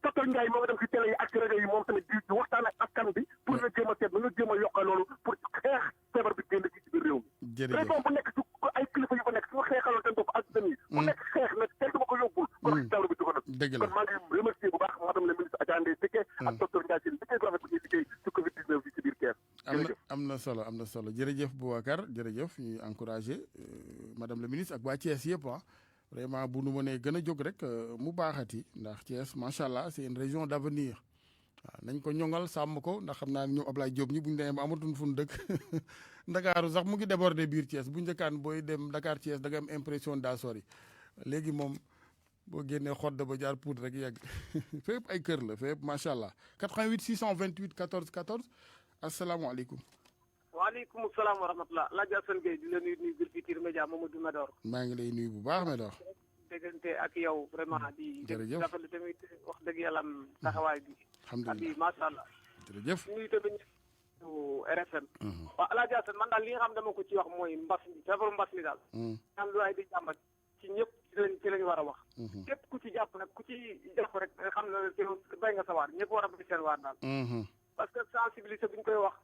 docteur Ndiaye moo ngi dem si télé yi ak si rajo yi moom tamit di waxtaan ak askan bi pour nga jéem a seet nga jéem a yokk loolu pour xeex feebar bi génn ci biir réew mi. jërëjëf région bu nekk su ay kilifa yu fa nekk su xeexaloon seen bopp ak seen yi. ku nekk xeex nag kenn du ma ko yóbbul. kon feebar bi dugg na. dëgg la kon maa ngi remercier bu baax madame la ministre Adja Ndeye Tické ak docteur Ndiaye seen liggéey bu rafet bu ñuy liggéey ci Covid 19 bi ci biir Thiès. am na solo jërëjëf Boubacar jërëjëf ñu encouragé madame la ministre ak waa Thiès yëpp vraiment bu nu mënee gën a jóg rek mu baaxati ndax Thiès macha allah c'est une région d'avenir waaw nañ ko ñoŋal sàmm ko ndax xam naa ne ñoom Ablaye Diop ñi bu ñu demee ba amatuñ fu ñu dëkk Ndakaaru sax mu ngi débordé biir Thiès bu njëkkaan booy dem Dakar Thiès da nga am impression daa sori léegi moom boo génnee xodd ba jaar Pout rek yegg fépp ay kër la fépp macha allah 88 628 14 14 asalaamaaleykum. waaleykum salaam wa rahmatulah El Hadj Assane Gueye di la nuyu Groupe Futurs Médias Mamadou Medor. maa ngi lay nuyu bu baax Medor. déggante ak yow vraiment di. jërëjëf rafetlu tamit wax dëgg yàlla am taxawaay bi. alhamdulilah macha allah. jërëjëf nuyu tamit RFM. waaw El Hadj Assane man daal li nga xam dama ko ci wax mooy mbas mi feebaru mbas mi daal. am lu ay di jàmbat ci ñëpp ci lañ war a wax. képp ku ci jàpp nag ku ci jàpp rek nga xam ne ci bay nga sa waar ñëpp war a bay seen waar daal. parce que sensibiliser bi ñu koy wax.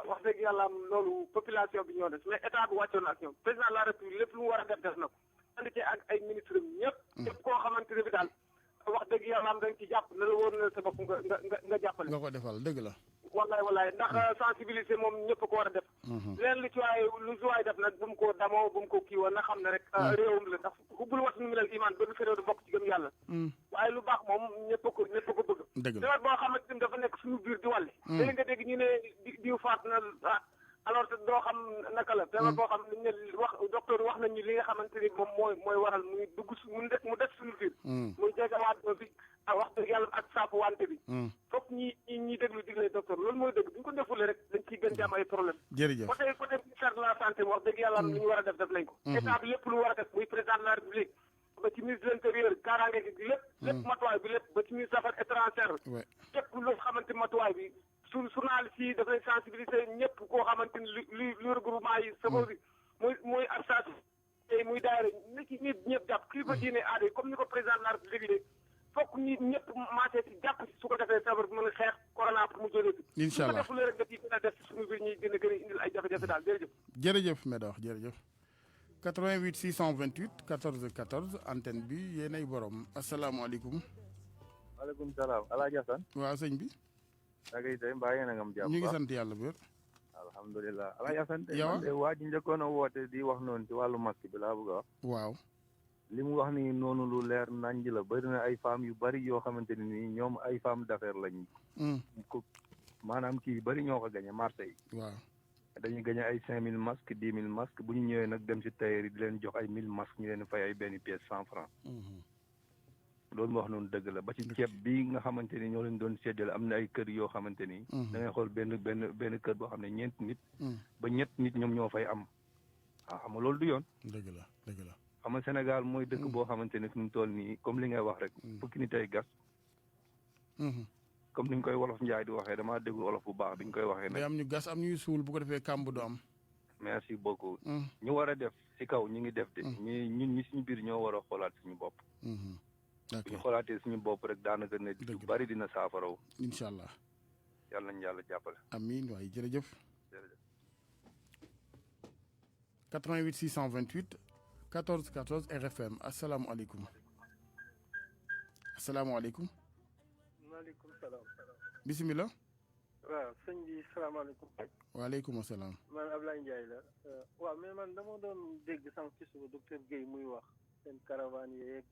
wax dëgg yàlla am loolu population bi ñoo des mais état bi wàccoon na ak ñoom président de la république lépp lu mu war a def na ko andi ci ak ay ministre ñëpp ñëpp koo xamante ne bi daal wax dëgg yàlla am da nga ci jàpp na la wóor na sa bopp nga jàppale nga ko defal dëgg la wallaay ndax sensibiliser moom ñëpp ko war a def leen lu ci waay def nag bu mu ko damoo bu mu ko kii woon na xam ne rek réewum la ndax xubbul wat nu mu lal iman ba du féréw du bokk ci gëm yàlla waaye lu baax moom ñëpp ko bëgg feebar boo xamante ni dafa nekk suñu biir di wàlle léegi nga dégg ñu ne diw faat na alors que doo xam naka la feebar boo xam ne wax docteur wax nañu li nga xamante ni moom mooy waral muy dugg mu des suñu biir muy jegewaat bi wax dëgg yàlla ak saafu wante bi foog ñi déglu digle docteur loolu mooy dëgg bu ñu ko defule rek dañ ciy gën ci am ay problème jërëjëf côté ministère de la santé wax dëgg yàlla li ñu war a def nañ ko état bi lépp lu war a def muy président de la république ba ci ministre de l'intérieur kaaraange gi lépp matuwaay bi lépp ba ci ministre des affaires étrangères képp lu xamante matuwaay bi journaliste yi daf lay sensibiliser ñëpp koo xamante ni lu regroupement yi safo bi muy association muy daayira ni ci ñëpp jàpp kii ba diine aada yi comme ni ko président de la république fokk ñi ñëpp marché ci jàpp si su ko defee feebar bi mën a xeex corona pour mu jógee fi incha allah su ko defulee rek daf yi gën a def suñu biir ñuy gën a indil ay jafe-jafe daal jërëjëf Medor jërëjëf 88 628 14 14 antenne bi yéenay borom asalaamaaleykum. waaleykum salaam El Hadj Assane. waaw sëñ bi. da ngay tey mbaa yéen a ngam jàmm. ñu ngi sant yàlla bu wér. alhamdulilah El Hadj Assane. yow tey waa ji njëkkoon a woote di wax noonu ci wàllu masque bi laa bëgg a wax. waaw. li mu wax ni noonu lu leer nañ la bëri na ay femmes yu bëri yoo xamante ne nii ñoom ay femmes d'affaires lañ. ko maanaam kii bëri ñoo ko gañe marché yi. waaw. dañuy gañe ay 5000 masques 10 000 masques bu ñu ñëwee nag dem si tailleur yi di leen jox ay 1000 masques ñu leen fay ay benn pièce 100 francs. loolu mu wax noonu dëgg la ba ci ceeb bi nga xamante ni ñoo leen doon séddale am na ay kër yoo xamante ni. da ngay xool benn kër boo xam ne ñeent nit. ba ñett nit ñoom ñoo fay am. waaw xam nga loolu du yoon. dëgg la dëgg la. xam nga Sénégal mooy dëkk boo xamante ni fi mu toll nii comme li ngay wax rek. fukki nit ay gas. comme ni ñu koy wolof Njaay di waxee damaa déglu wolof bu baax bi ñu koy waxee. day am ñu gas am ñuy suul bu ko defee kàmb du am. merci beaucoup. ñu war a def ci kaw ñu ngi def de. ñun ñi suñu biir ñoo war a xoolaat suñu bopp. bu ñu xoolaatee suñu bopp rek daanaka ne lu bari dina saafaraw. incha allah. yàlla nañu yàlla jàppale. amiin waaye jërëjëf. jërëjëf. 88 628 14 14 RFM asalaamualeykum. asalaamualeykum. maaleykum salaam. bisimilah. waaw sëñ bi salaamaaleykum. waaleykum salaam. man Ablaye Ndiaye la. waaw mais man dama doon dégg sànq ci suba docteur Guèye muy wax seen caravane yeeg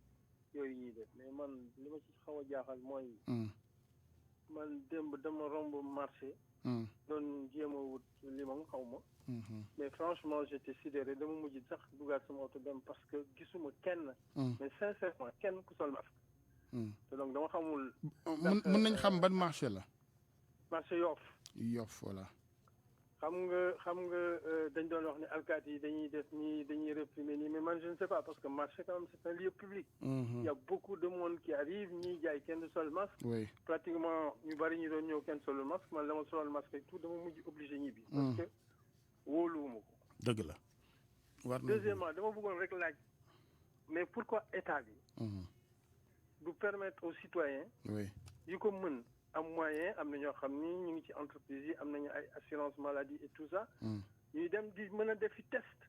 yooyu ñuy def mais man li ma ci xaw a jaaxal mooy. man démb dama romb marché. doon jéem a wut limon xaw ma. mais franchement j'étais sidéré dama mujj sax dugaat sama oto dem parce que gisuma kenn. mais sincèrement kenn ku sol masque. te donc dama xamul. mën nañ xam ban marché la. marché Yoff. Yoff voilà. xam nga dañ doon wax ne alkaati yi dañuy def nii dañuy réprimer nii mais man je ne sais pas parce que marché quand même c'est un lieu public. Il y a beaucoup de monde qui arrive ñiy jaay kenn du sol masque. oui pratiquement ñu bari ñu doon ñëw kenn solul masque man dama solal masque et tout dama mujj obligé ñibbi. parce que wóoluwuma ko. dëgg la. war na deuxièmement dama bëggoon rek laaj mais pourquoi état bi. du permettre aux citoyens. oui yu ko mën. am moyen am na ñoo xam ni ñu ngi ci entreprise yi am nañu ay assurance maladie et tout ça. ñuy dem di mën a defi test.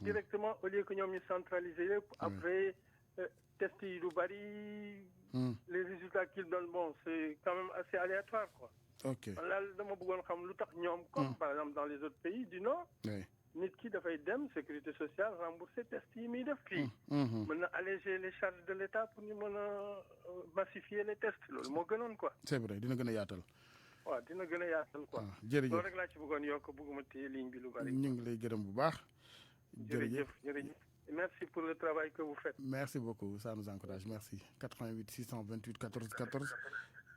directement au lieu que ñoom ñu centraliser yëpp. après test yi du bari. les résultats qu'ils donnent bon c'est quand même assez aléatoire quoi. ok man daal dama bëggoon xam lu tax ñoom. comme par exemple dans les autres pays du Nord. nit ki dafay dem sécurité sociale rembourser test yi muy def fii. mën na alléger les charges de l'État pour ñu mën a massifier les tests loolu moo gënoon quoi. c'est vrai dina gën a yaatal. waaw dina gën a yaatal quoi. jërëjëf loolu rek laa ci bëggoon yokk bëgguma téye ligne bi lu bari. ñu ngi lay gërëm bu baax. jërëjëf merci pour le travail que vous faites. merci beaucoup ça nous encourage merci 88 628 14 14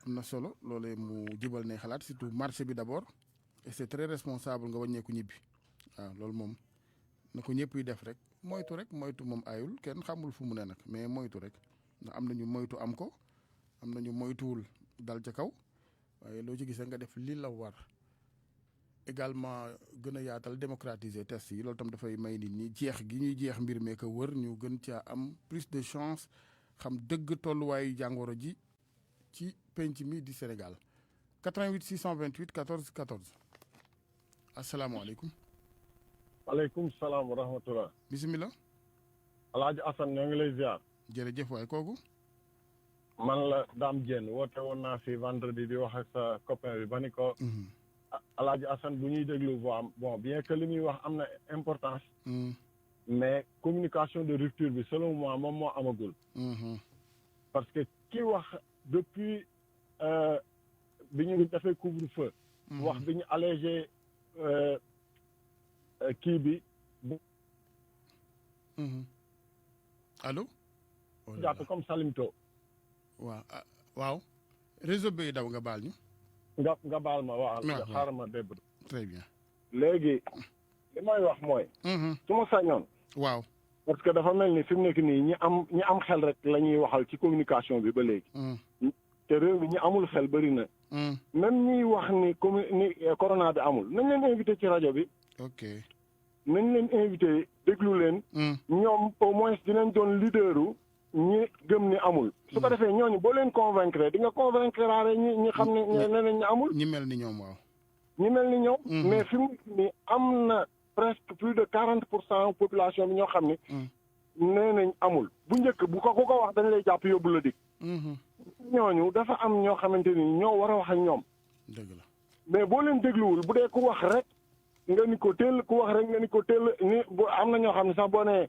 am na solo loolee mu jibal ne xalaat surtout marché bi d'abord et c'est très responsable nga wàññeeku ñibbi. waaw loolu moom na ko ñëpp yi def rek moytu moom ayul kenn xamul fu mu ne nag mais moytu rek ndax am nañu moytu am ko am nañu moytuwul dal ca kaw waaye loo ci gisee nga def li la war également gën a yaatal démocratiser test yi loolu tam dafay may nit ñi jeex gi ñuy jeex mbir mee ko wër ñu gën caa am plus de chance xam dëgg tolluwaayu jàngoro ji ci penc mi di Sénégal 88 628 14 14 asalaamaaleykum. aleykum salaam wa rahmatulah. bisimilah. Alaaji Assane ñoo ngi lay ziar. jërëjëf waay kooku. man la Dame Diène woote woon naa fi vendredi di wax ak sa copain bi ba ni ko. Alaaji Assane bu ñuy déglu voix bon bien que li muy wax am na importance. mais communication de rupture bi selon moi moom moo amagul. parce que ki wax depuis bi ñu defee couvre-feu. wax bi ñu allégé. kii bi. allo. jàpp comme Salimto. waaw réseau bi daw nga baal ñu. nga baal ma waaw. xaaral ma débb. très bien. léegi li may wax mooy. su ma sañoon. waaw. parce que dafa mel ni fi mu nekk nii ñi am xel rek la ñuy waxal ci communication bi ba léegi. te réew mi ñi amul xel bëri na. même ñuy wax ni ni corona bi amul nañ leen invité ci rajo bi. ok. nañ leen invité déglu leen. ñoom au moins dinañ doon leaderu ñi gëm ni amul. su ko defee ñooñu boo leen convaincre di nga convaincre raare ñi xam ne nee nañ amul. ñi mel ni ñoom waaw. ñi mel ni ñoom. mais fi mu ni am na presque plus de 40% population bi ñoo xam ni. nee nañ amul bu njëkk bu ko ku ko wax dañ lay jàpp yóbbu la dig. ñooñu dafa am ñoo xamante ni ñoo war a wax ak ñoom. dëgg la mais boo leen dégluwul bu dee ku wax rek nga ni ko teel ku wax rek nga ni ko teel ni bu am na ñoo xam ne sax boo nee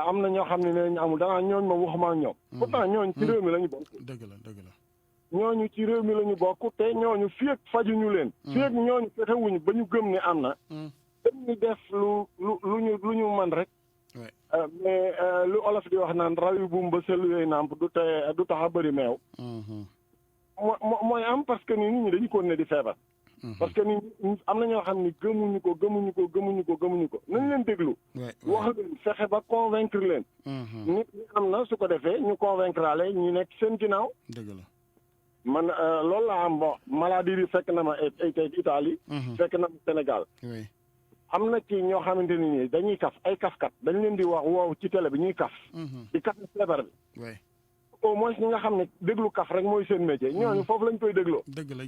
am na ñoo xam ne nee nañ amul danaa ñooñu moom waxuma ak ñoom. pourtant ñooñu ci réew mi la ñu bokk. dëgg la dëgg la. ñooñu ci réew mi la ñu bokk te ñooñu fii ak fajuñu leen. fii ak ñooñu fexewuñu ba ñu gëm ne am na. dañuy def lu ñu mën rek. mais lu olof di wax naan raw yu buum ba selu yooyu nàmp du tax a bëri meew. mooy am parce que nit ñi dañu continuer di feebar. parce que ni am na ñoo xam ni gëmuñu ko. nañ leen déglu. wax leen fexe ba convaincre leen. nit ñi am na su ko defee ñu convaincre ale ñu nekk seen ginnaaw. dëgg la. man loolu laa am bon maladie bi fekk na ma Italie. fekk na ma Sénégal. am na ci ñoo xamante ni nii dañuy kaf ay kafkat dañ leen di wax woow ci télé bi ñuy kaf. di kaf feebar bi. au moins ñi nga xam ne déglu kaf rek mooy seen métier ñooñu foofu lañ koy dégloo. dëgg la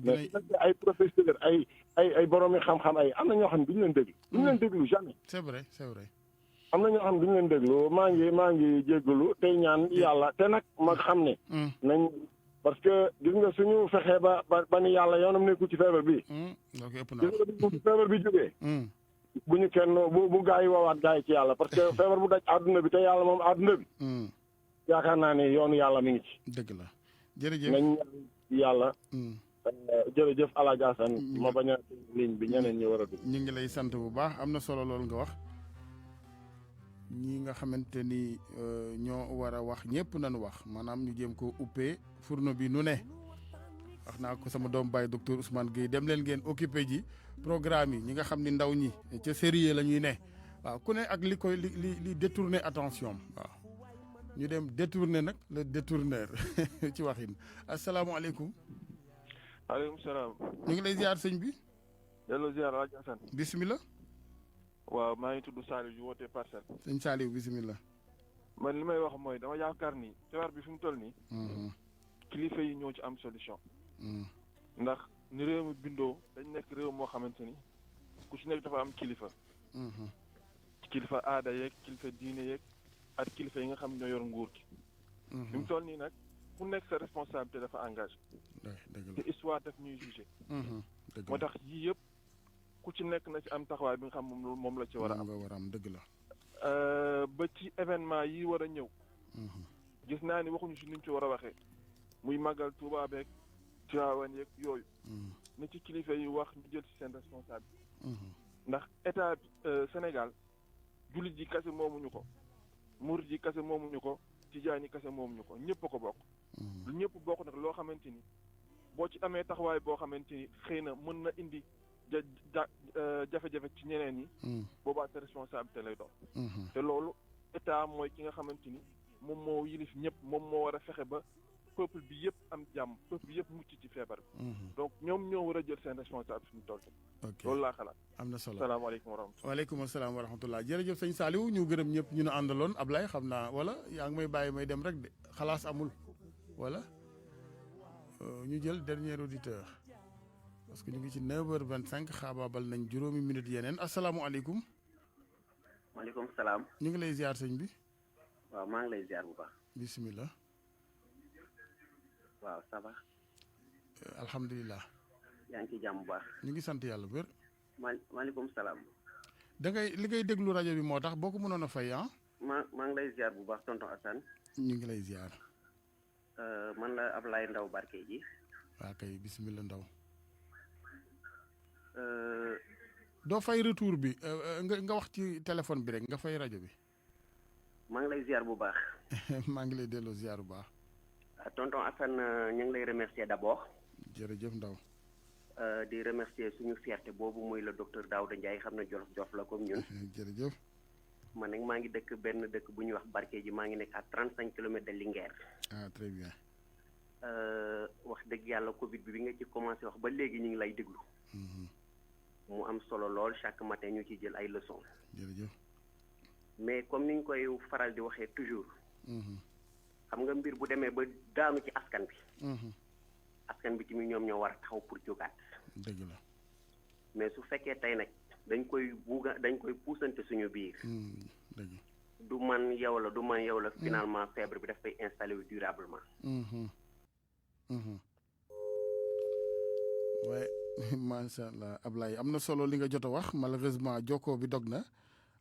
ay professeur ay boroomi xam-xam am na ñoo xam ne duñu leen déglu. duñu leen déglu jamais. c'est vrai c'est vrai. am na ñoo xam ne duñu leen déglu maa ngi jéggalu tey ñaan yàlla te nag ma xam ne. nañ parce que gis nga suñu fexee ba ni yàlla yoonam nekkul ci feebar bi. gis nga bu feebar bi jógee. bu ñu kenn bu gaa yi woowaat gaa yi ci yàlla parce que feebar bu daj àdduna bi te yàlla moom àdduna bi. yaakaar naa ne yoonu yàlla mi ngi ci. dëgg la jërëjëf nañ yàlla. jërëjëf El Hadj Assane ma bañ a ligne bi ñeneen ñi war a dugg. ñu ngi lay sant bu baax am na solo loolu nga wax ñi nga xamante ni ñoo war a wax ñëpp nañu wax maanaam ñu jéem ko uppee fourneau bi nu ne wax naa ko sama doom baay docteur Ousmane Gueye dem leen ngeen occupé ji programme yi ñi nga xam ni ndaw ñi ca sérieux la ñuy ne waaw ku ne ak li koy li détourner attention waaw ñu dem détourner nag le détourneur ci waxin asalaamaaleykum. maaleykum salaam. ñu ngi lay ziar sëñ bi. delloo ziar El Hadj Assane. bisimilah. waaw maa ngi tudd Saliou yu wootee Parcelles. sëñ Saliou bisimilah. man li may wax mooy dama yaakaar ni feebar bi fi mu toll nii. kilifa yi ñoo ci am solution. ndax ni réew mi bindoo dañ nekk réew moo xamante ni ku ci nekk dafa am kilifa. kilifa aada yeeg kilifa diine yeeg ak kilifa yi nga xam ñoo yor nguur gi. fi mu toll nii nag ku nekk sa responsabilité dafa engagé. te histoire daf ñuy jugé. moo tax yii yëpp ku ci nekk na ci am taxawaay bi nga xam moom la ci war a am. dëgg la. ba ci événement yi war a ñëw. gis naa ni waxuñu si nuñ ci war a waxee. muy màggal Tuubaa beeg Tiwaawan yeeg yooyu. ni ci kilifa yi wax ñu jël ci seen responsabilité. ndax état Sénégal jullit ji kase moomuñu ko. murit ji kase moomuñu ko. tijaan yi kase moomuñu ko ñëpp a ko bokk. lu ñëpp bokk nag loo xamante ni boo ci amee taxawaay boo xamante ni xëy na mën na indi jafe-jafe ci ñeneen ñi. boobaa sa responsabilité lay doon. te loolu état mooy ki nga xamante ni moom moo yilif ñëpp moom moo war a fexe ba peuple bi yëpp am jàmm peuple bi yëpp mucc ci feebar bi. donc ñoom ñoo war a jël seen responsabilité fi mu toll. loolu laa xalaat. am na solo salaamaaleykum wa rahmatulah. waaleykum salaam wa rahmatulah jërëjëf sëñ Saliou ñu gërëm ñëpp ñu ne àndaloon Ablaye xam naa wala yaa ngi may bàyyi may dem rek de xalaas amul wala ñu jël dernier auditeur parce que ñu ngi ci 9h25 xaabaabal nañ juróomi minutes yeneen asalaamualeykum. maaleykum salaam. ñu ngi lay ziar sëñ bi. waaw maa ngi lay ziar bu baax. bisimilah. waaw ça va. alhamdulilah. yaa ngi ci jàmm bu baax. ñu ngi sant yàlla bu wér. maaleykum salaam. da ngay li ngay déglu rajo bi moo tax boo ko mënoon a fay ah. maa ngi lay ziar bu baax tonton Assane. ñu ngi lay ziar. man la Ablaye Ndaw Barke ji. waa kay bisimilah Ndaw. doo fay retour bi nga wax ci téléphone bi rek nga fay rajo bi. maa ngi lay ziar bu baax. maa ngi lay delloo ziar bu baax. tonton Assane ñu ngi lay remercier d'abord. jërëjëf Ndaw. di remercier suñu fierté boobu muy le docteur Daouda Ndiaye xam ne Jolof la comme ñun. jërëjëf. man nag maa ngi dëkk benn dëkk bu ñuy wax Barke ji maa ngi nekk à 35 kilomètres de Linguère. ah très bien. wax dëgg yàlla Covid bi nga ci commencé wax ba léegi ñu ngi lay déglu. mu am solo lool chaque matin ñu ci jël ay leçons. jërëjëf. mais comme ni ñu koy faral di waxee toujours. xam nga mbir bu demee ba daanu ci askan bi. askan bi tamit ñoom ñoo war a taxaw pour jógaat. dëgg la. mais su fekkee tey nag dañ koy puusante suñu biir. dëgg. du man yow la finalement feebar bi daf fay installé wu durablement. waaye macha allah Ablaye am na solo li nga jot a wax malheureusement jokkoo bi dog na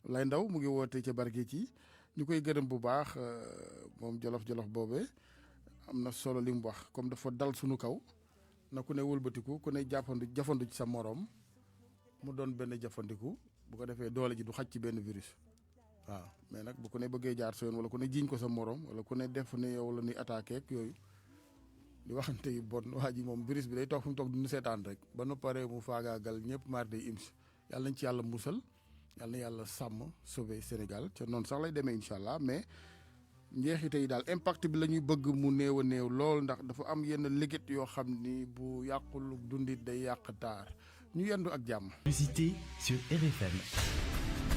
Ablaye Ndaw mu ngi woote ca Barke ci ñu koy gërëm bu baax moom jolof boobee am na solo li mu wax comme dafa dal suñu kaw na ku ne wëlbatiku ku ne jafandu ci sa moroom mu doon benn jafandiku bu ko defee doole ji du xaj ci benn virus waaw mais nag bu ku ne bëggee jaar sa yoon wala ku ne jiiñ ko sa moroom wala ku ne def ne yow la ñuy attaqué ak yooyu di waxante yu bon waa ji moom virus bi day toog fu mu toog du ñu seetaan rek ba nu paree mu faagaagal ñëpp maar day ims yàlla nañ ci yàlla musal yàlla na yàlla sàmm sauver Sénégal ca noonu sax lay demee incha allah mais njeexite yi daal impact bi la ñuy bëgg mu néew a néew lool ndax dafa am yenn liggéey yoo xam ni bu yàqul dundit day yàq taar ñu yendu ak jàmm. Publicité sur RFM.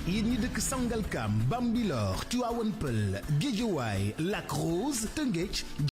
yéen ñi dëkk Sangalkam Bambilor Tivaouane Peulh Guédiawaye Lac Rose Tëngéej